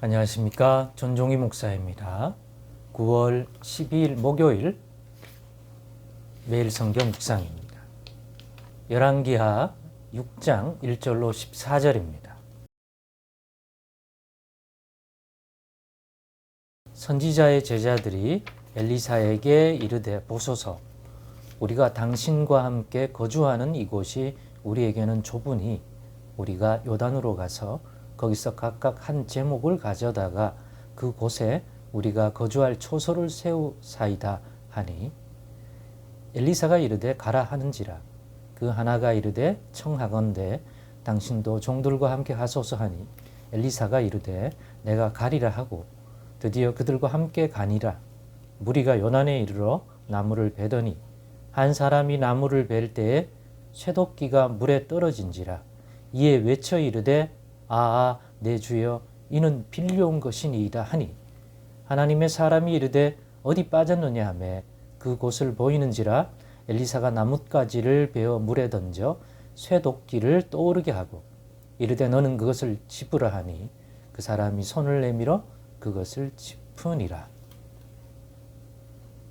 안녕하십니까. 전종희 목사입니다. 9월 12일 목요일 매일 성경 묵상입니다. 열왕기하 6장 1절로 14절입니다. 선지자의 제자들이 엘리사에게 이르되 보소서, 우리가 당신과 함께 거주하는 이곳이 우리에게는 좁으니 우리가 요단으로 가서 거기서 각각 한 제목을 가져다가 그곳에 우리가 거주할 초소를 세우사이다 하니, 엘리사가 이르되 가라 하는지라. 그 하나가 이르되 청하건대 당신도 종들과 함께 하소서 하니, 엘리사가 이르되 내가 가리라 하고 드디어 그들과 함께 가니라. 무리가 요난에 이르러 나무를 베더니 한 사람이 나무를 벨 때에 쇠도끼가 물에 떨어진지라. 이에 외쳐 이르되 내 주여, 이는 빌려온 것이니이다 하니, 하나님의 사람이 이르되 어디 빠졌느냐 하며 그곳을 보이는지라. 엘리사가 나뭇가지를 베어 물에 던져 쇠도끼를 떠오르게 하고 이르되 너는 그것을 짚으라 하니, 그 사람이 손을 내밀어 그것을 짚으니라.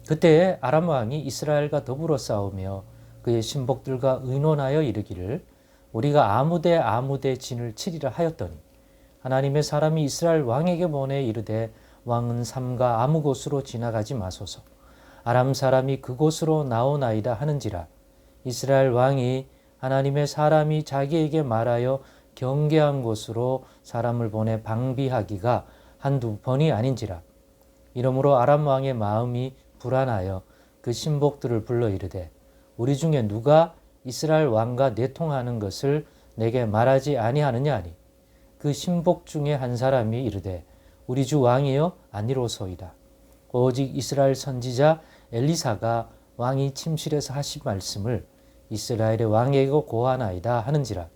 그때에 아람 왕이 이스라엘과 더불어 싸우며 그의 신복들과 의논하여 이르기를 우리가 아무데 진을 치리라 하였더니, 하나님의 사람이 이스라엘 왕에게 보내 이르되 왕은 삼가 아무 곳으로 지나가지 마소서. 아람 사람이 그곳으로 나오나이다 하는지라. 이스라엘 왕이 하나님의 사람이 자기에게 말하여 경계한 곳으로 사람을 보내 방비하기가 한두 번이 아닌지라. 이러므로 아람 왕의 마음이 불안하여 그 신복들을 불러 이르되 우리 중에 누가 이스라엘 왕과 내통하는 것을 내게 말하지 아니하느냐 하니, 그 신복 중에 한 사람이 이르되 우리 주 왕이여 아니로소이다. 오직 이스라엘 선지자 엘리사가 왕이 침실에서 하신 말씀을 이스라엘의 왕에게 고하나이다 하는지라.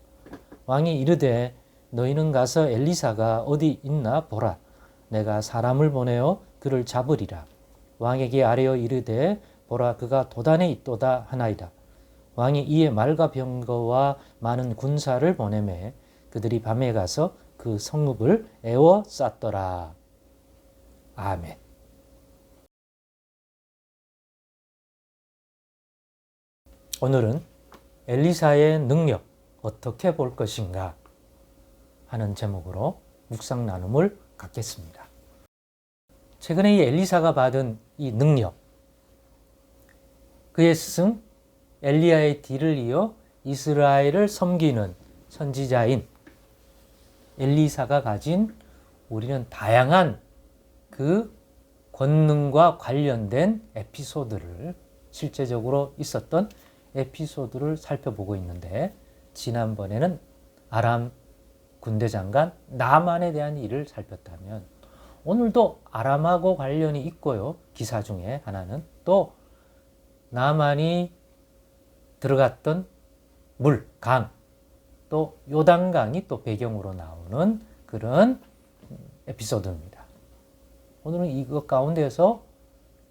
왕이 이르되 너희는 가서 엘리사가 어디 있나 보라. 내가 사람을 보내어 그를 잡으리라. 왕에게 아뢰어 이르되 보라, 그가 도단에 있도다 하나이다. 왕이 이에 말과 병거와 많은 군사를 보내매 그들이 밤에 가서 그 성읍을 에워쌌더라. 아멘. 오늘은 엘리사의 능력 어떻게 볼 것인가 하는 제목으로 묵상 나눔을 갖겠습니다. 최근에 이 엘리사가 받은 이 능력, 그의 스승 엘리야의 뒤를 이어 이스라엘을 섬기는 선지자인 엘리사가 가진 우리는 다양한 그 권능과 관련된 에피소드를, 실제적으로 있었던 에피소드를 살펴보고 있는데, 지난번에는 아람 군대장관 나만에 대한 일을 살폈다면 오늘도 아람하고 관련이 있고요. 기사 중에 하나는 또 나만이 들어갔던 물, 강, 또 요단강이 또 배경으로 나오는 그런 에피소드입니다. 오늘은 이것 가운데서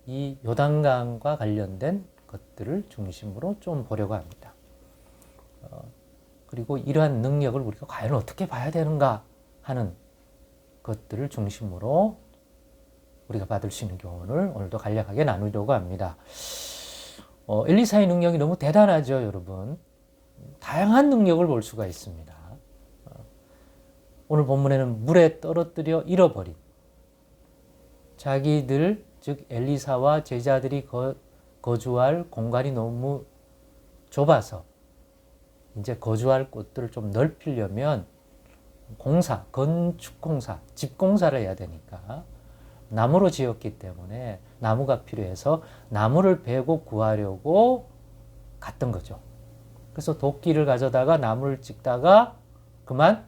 이 요단강과 관련된 것들을 중심으로 좀 보려고 합니다. 그리고 이러한 능력을 우리가 과연 어떻게 봐야 되는가 하는 것들을 중심으로 우리가 받을 수 있는 교훈을 오늘도 간략하게 나누려고 합니다. 엘리사의 능력이 너무 대단하죠, 여러분. 다양한 능력을 볼 수가 있습니다. 오늘 본문에는 물에 떨어뜨려 잃어버린, 자기들 즉 엘리사와 제자들이 거주할 공간이 너무 좁아서 이제 거주할 곳들을 좀 넓히려면 건축공사, 집공사를 해야 되니까 나무로 지었기 때문에 나무가 필요해서 나무를 베고 구하려고 갔던 거죠. 그래서 도끼를 가져다가 나무를 찍다가 그만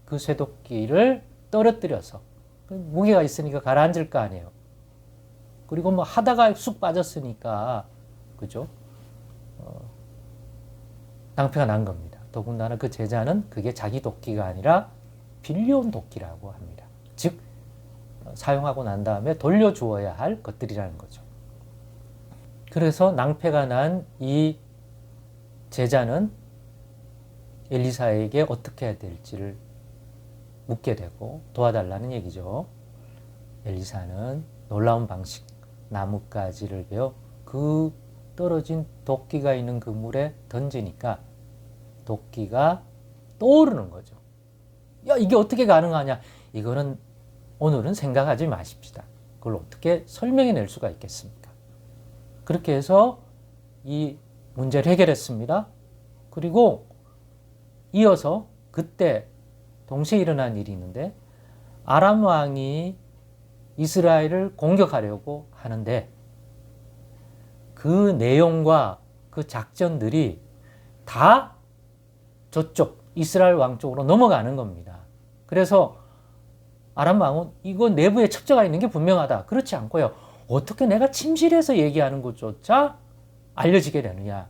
그 쇠도끼를 떨어뜨려서, 무게가 있으니까 가라앉을 거 아니에요. 그리고 뭐 하다가 쑥 빠졌으니까, 그죠? 낭패가 난 겁니다. 더군다나 그 제자는 그게 자기 도끼가 아니라 빌려온 도끼라고 합니다. 즉 사용하고 난 다음에 돌려주어야 할 것들이라는 거죠. 그래서 낭패가 난 이 제자는 엘리사에게 어떻게 해야 될지를 묻게 되고 도와달라는 얘기죠. 엘리사는 놀라운 방식, 나뭇가지를 베어 그 떨어진 도끼가 있는 그 물에 던지니까 도끼가 떠오르는 거죠. 야, 이게 어떻게 가능하냐? 이거는 오늘은 생각하지 마십시다. 그걸 어떻게 설명해 낼 수가 있겠습니까? 그렇게 해서 이 문제를 해결했습니다. 그리고 이어서 그때 동시에 일어난 일이 있는데 아람 왕이 이스라엘을 공격하려고 하는데 그 내용과 그 작전들이 다 저쪽 이스라엘 왕 쪽으로 넘어가는 겁니다. 그래서 아람 왕은 이거 내부에 첩자가 있는 게 분명하다. 그렇지 않고요. 어떻게 내가 침실에서 얘기하는 것조차 알려지게 되느냐.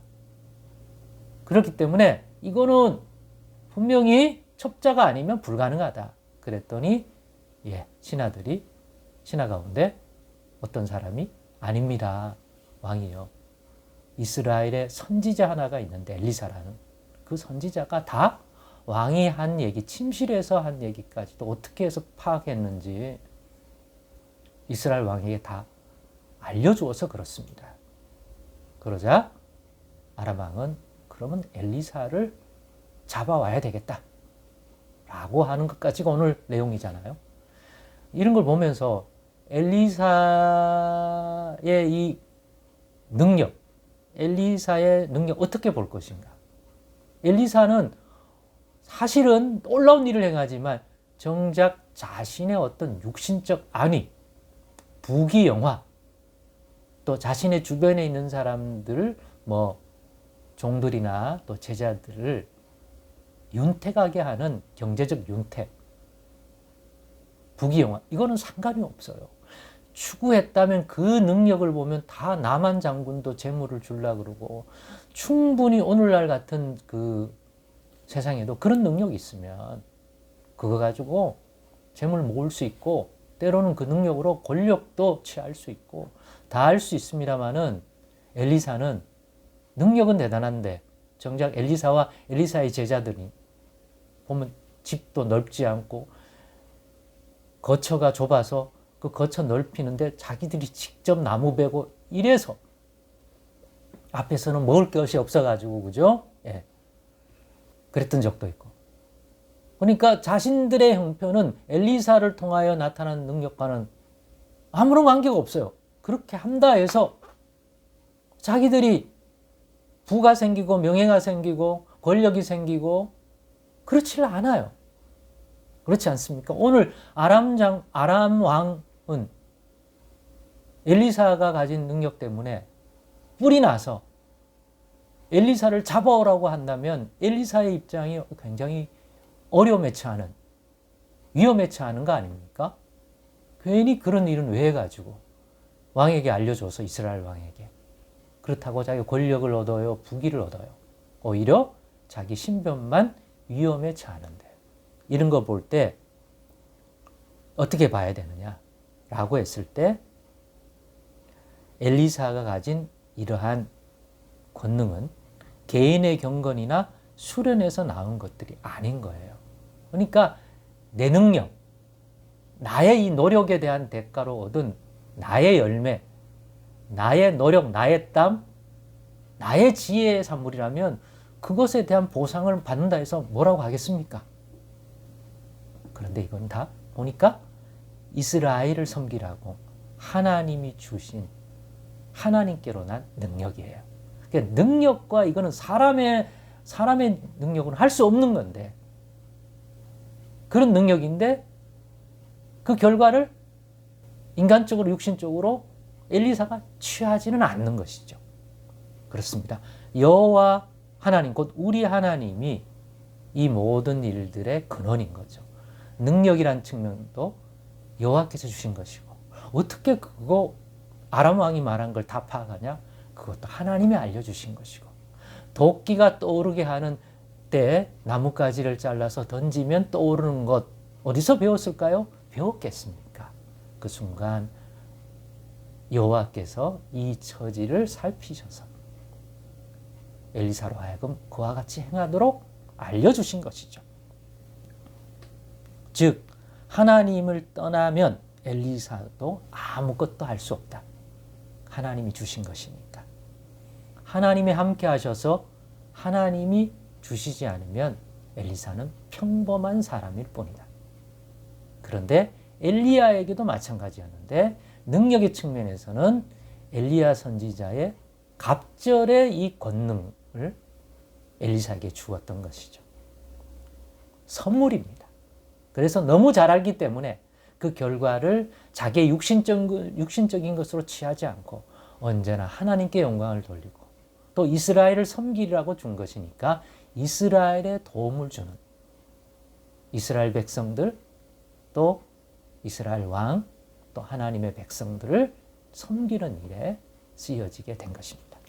그렇기 때문에 이거는 분명히 첩자가 아니면 불가능하다. 그랬더니 신하 가운데 어떤 사람이 아닙니다. 왕이요. 이스라엘의 선지자 하나가 있는데 엘리사라는 그 선지자가 다 왕이 한 얘기, 침실에서 한 얘기까지도 어떻게 해서 파악했는지 이스라엘 왕에게 다 알려주어서 그렇습니다. 그러자 아람 왕은 그러면 엘리사를 잡아와야 되겠다 라고 하는 것까지가 오늘 내용이잖아요. 이런 걸 보면서 엘리사의 이 능력, 엘리사의 능력 어떻게 볼 것인가? 엘리사는 사실은 놀라운 일을 행하지만 정작 자신의 어떤 육신적 안위, 부귀영화, 또 자신의 주변에 있는 사람들, 종들이나 또 제자들을 윤택하게 하는 경제적 윤택, 부귀영화, 이거는 상관이 없어요. 추구했다면 그 능력을 보면 다 나만 장군도 재물을 주려고 그러고 충분히 오늘날 같은 그 세상에도 그런 능력이 있으면 그거 가지고 재물 모을 수 있고 때로는 그 능력으로 권력도 취할 수 있고 다 할 수 있습니다만은 엘리사는 능력은 대단한데 정작 엘리사와 엘리사의 제자들이 보면 집도 넓지 않고 거처가 좁아서 그 거처 넓히는데 자기들이 직접 나무 베고 이래서 앞에서는 먹을 것이 없어가지고 그죠? 예. 그랬던 적도 있고. 그러니까 자신들의 형편은 엘리사를 통하여 나타난 능력과는 아무런 관계가 없어요. 그렇게 한다 해서 자기들이 부가 생기고 명예가 생기고 권력이 생기고 그렇지를 않아요. 그렇지 않습니까? 오늘 아람 왕은 엘리사가 가진 능력 때문에 뿔이 나서 엘리사를 잡아오라고 한다면 엘리사의 입장이 굉장히 어려움에 처하는, 위험에 처하는 거 아닙니까? 괜히 그런 일은 왜 해가지고 왕에게 알려줘서 이스라엘 왕에게 그렇다고 자기가 권력을 얻어요, 부귀를 얻어요. 오히려 자기 신변만 위험에 처하는데 이런 거 볼 때 어떻게 봐야 되느냐라고 했을 때 엘리사가 가진 이러한 권능은 개인의 경건이나 수련에서 나온 것들이 아닌 거예요. 그러니까 내 능력, 나의 이 노력에 대한 대가로 얻은 나의 열매, 나의 노력, 나의 땀, 나의 지혜의 산물이라면 그것에 대한 보상을 받는다 해서 뭐라고 하겠습니까? 그런데 이건 다 보니까 이스라엘을 섬기라고 하나님이 주신 하나님께로 난 능력이에요. 그러니까 능력과 이거는 사람의 능력으로는 할 수 없는 건데 그런 능력인데 그 결과를 인간적으로 육신적으로 엘리사가 취하지는 않는 것이죠. 그렇습니다. 여호와 하나님 곧 우리 하나님이 이 모든 일들의 근원인 거죠. 능력이란 측면도 여호와께서 주신 것이고 어떻게 그거 아람 왕이 말한 걸 다 파악하냐? 그것도 하나님이 알려주신 것이고 도끼가 떠오르게 하는 때 나뭇가지를 잘라서 던지면 떠오르는 것 어디서 배웠을까요? 배웠겠습니까? 그 순간 여호와께서 이 처지를 살피셔서 엘리사로 하여금 그와 같이 행하도록 알려주신 것이죠. 즉 하나님을 떠나면 엘리사도 아무것도 할 수 없다. 하나님이 주신 것이니까. 하나님이 함께 하셔서 하나님이 주시지 않으면 엘리사는 평범한 사람일 뿐이다. 그런데 엘리야에게도 마찬가지였는데 능력의 측면에서는 엘리야 선지자의 갑절의 이 권능을 엘리사에게 주었던 것이죠. 선물입니다. 그래서 너무 잘 알기 때문에 그 결과를 자기의 육신적인 것으로 취하지 않고 언제나 하나님께 영광을 돌리고 또 이스라엘을 섬기라고 준 것이니까 이스라엘에 도움을 주는 이스라엘 백성들 또 이스라엘 왕 또 하나님의 백성들을 섬기는 일에 쓰여지게 된 것입니다.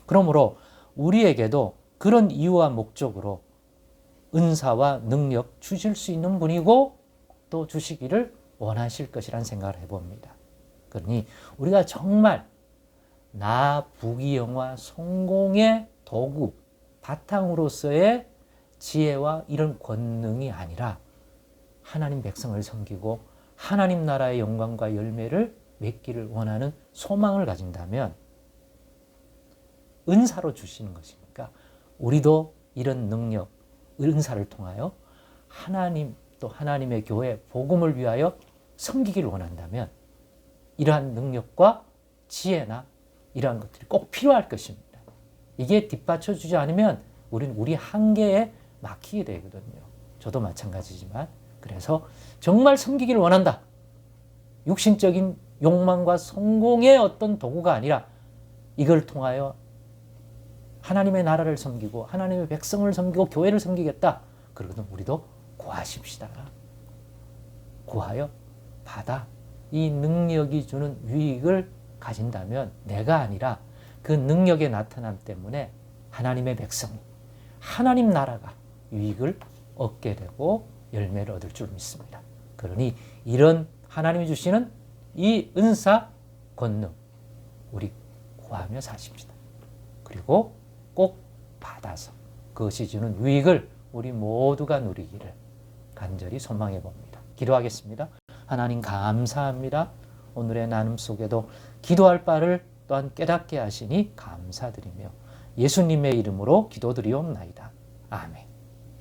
그러므로 우리에게도 그런 이유와 목적으로 은사와 능력 주실 수 있는 분이고 또 주시기를 원하실 것이라는 생각을 해봅니다. 그러니 우리가 정말 나 부귀영화 성공의 도구, 바탕으로서의 지혜와 이런 권능이 아니라 하나님 백성을 섬기고 하나님 나라의 영광과 열매를 맺기를 원하는 소망을 가진다면 은사로 주시는 것이니까 우리도 이런 능력, 은사를 통하여 하나님 또 하나님의 교회, 복음을 위하여 섬기기를 원한다면 이러한 능력과 지혜나 이러한 것들이 꼭 필요할 것입니다. 이게 뒷받쳐주지 않으면 우리는 우리 한계에 막히게 되거든요. 저도 마찬가지지만 그래서 정말 섬기기를 원한다. 육신적인 욕망과 성공의 어떤 도구가 아니라 이걸 통하여 하나님의 나라를 섬기고 하나님의 백성을 섬기고 교회를 섬기겠다. 그러거든 우리도 구하십시다. 구하여 받아 이 능력이 주는 유익을 가진다면 내가 아니라 그 능력의 나타남 때문에 하나님의 백성이 하나님 나라가 유익을 얻게 되고 열매를 얻을 줄 믿습니다. 그러니 이런 하나님이 주시는 이 은사 권능 우리 구하며 사십시다. 그리고 꼭 받아서 그것이 주는 유익을 우리 모두가 누리기를 간절히 소망해 봅니다. 기도하겠습니다. 하나님 감사합니다. 오늘의 나눔 속에도 기도할 바를 또한 깨닫게 하시니 감사드리며 예수님의 이름으로 기도드리옵나이다. 아멘.